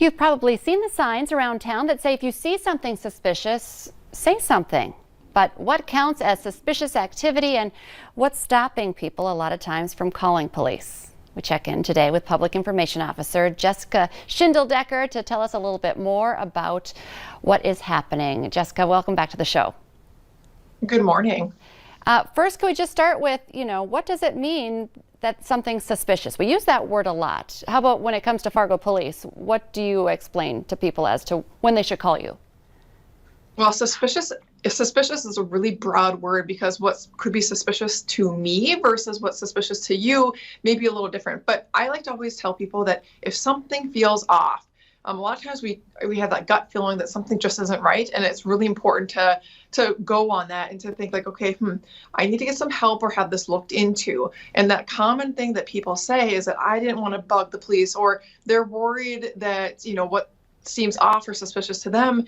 You've probably seen the signs around town that say if you see something suspicious, say something. But what counts as suspicious activity and what's stopping people a lot of times from calling police? We check in today with Public Information Officer Jessica Schindeldecker to tell us a little bit more about what is happening. Jessica, welcome back to the show. Good morning. First, can we just start with, what does it mean that something's suspicious? We use that word a lot. How about when it comes to Fargo Police? What do you explain to people as to when they should call you? Well, suspicious is a really broad word because what could be suspicious to me versus what's suspicious to you may be a little different. But I like to always tell people that if something feels off, a lot of times we have that gut feeling that something just isn't right, and it's really important to go on that and to think like, okay, I need to get some help or have this looked into. And that common thing that people say is that I didn't want to bug the police, or they're worried that what seems off or suspicious to them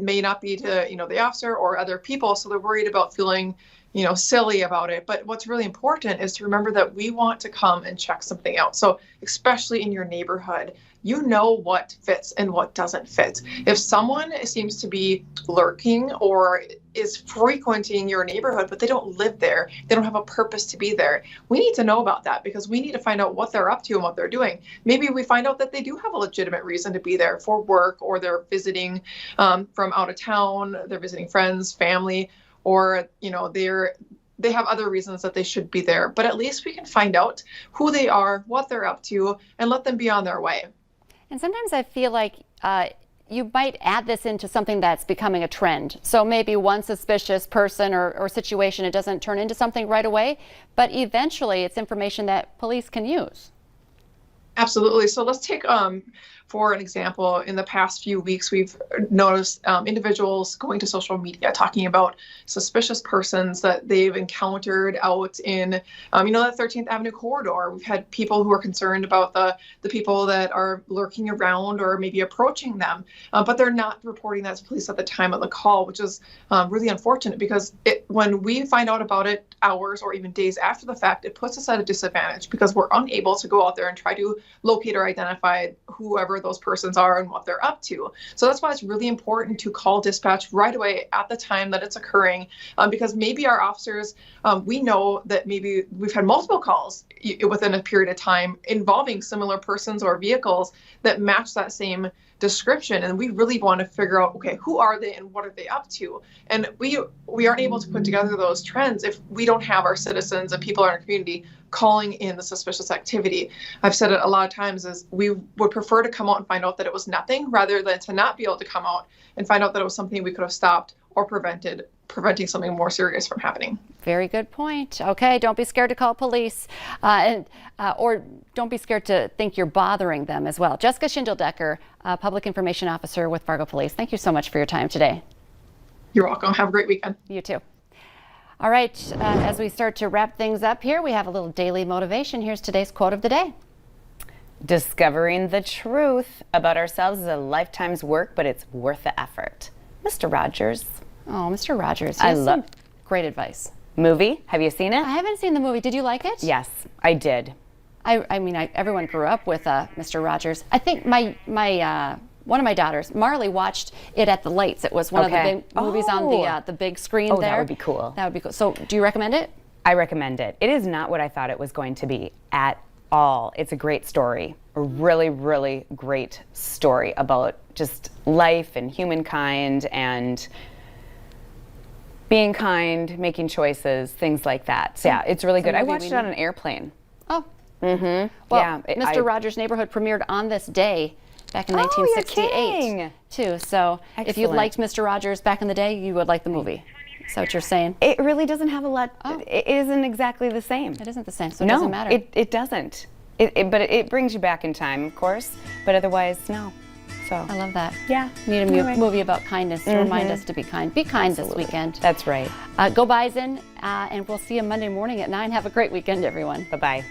may not be to the officer or other people, so they're worried about feeling silly about it. But what's really important is to remember that we want to come and check something out. So especially in your neighborhood, you know what fits and what doesn't fit. If someone seems to be lurking or is frequenting your neighborhood, but they don't live there, they don't have a purpose to be there, we need to know about that because we need to find out what they're up to and what they're doing. Maybe we find out that they do have a legitimate reason to be there for work, or they're visiting from out of town, they're visiting friends, family, or they have other reasons that they should be there. But at least we can find out who they are, what they're up to, and let them be on their way. And sometimes I feel like you might add this into something that's becoming a trend. So maybe one suspicious person or situation, it doesn't turn into something right away, but eventually it's information that police can use. Absolutely. So let's take, for an example, in the past few weeks, we've noticed individuals going to social media talking about suspicious persons that they've encountered out in, that 13th Avenue corridor. We've had people who are concerned about the people that are lurking around or maybe approaching them, but they're not reporting that to police at the time of the call, which is really unfortunate because when we find out about it hours or even days after the fact, it puts us at a disadvantage because we're unable to go out there and try to locate or identify whoever those persons are and what they're up to. So that's why it's really important to call dispatch right away at the time that it's occurring, because maybe our officers, we know that maybe we've had multiple calls within a period of time involving similar persons or vehicles that match that same description, and we really want to figure out, okay, who are they and what are they up to? And we aren't able to put together those trends if we don't have our citizens and people in our community calling in the suspicious activity. I've said it a lot of times is we would prefer to come out and find out that it was nothing rather than to not be able to come out and find out that it was something we could have stopped or preventing something more serious from happening. Very good point. Okay, don't be scared to call police, or don't be scared to think you're bothering them as well. Jessica Schindeldecker, Public Information Officer with Fargo Police. Thank you so much for your time today. You're welcome. Have a great weekend. You too. All right, as we start to wrap things up here, we have a little daily motivation. Here's today's quote of the day. Discovering the truth about ourselves is a lifetime's work, but it's worth the effort. Mr. Rogers. Oh, Mr. Rogers. I love great advice. Movie? Have you seen it? I haven't seen the movie. Did you like it? Yes, I did. I mean, everyone grew up with Mr. Rogers. I think my one of my daughters, Marley, watched it at the Lights. It was one of the big movies on the big screen there. That would be cool. That would be cool. So, do you recommend it? I recommend it. It is not what I thought it was going to be at all. It's a great story. A really, really great story about just life and humankind and being kind, making choices, things like that. So yeah, it's really good. I watched it on an airplane. Oh. Mm-hmm. Well, yeah, Mr. Rogers' Neighborhood premiered on this day back in 1968 too. So if you liked Mr. Rogers back in the day, you would like the movie. Is that what you're saying? It really doesn't have a lot. It isn't exactly the same. It isn't the same, so it doesn't matter. It doesn't. But it brings you back in time, of course. But otherwise, no. So I love that. Yeah. We need a movie about kindness to remind us to be kind. Be kind this weekend. That's right. Go Bison, and we'll see you Monday morning at 9. Have a great weekend, everyone. Bye-bye.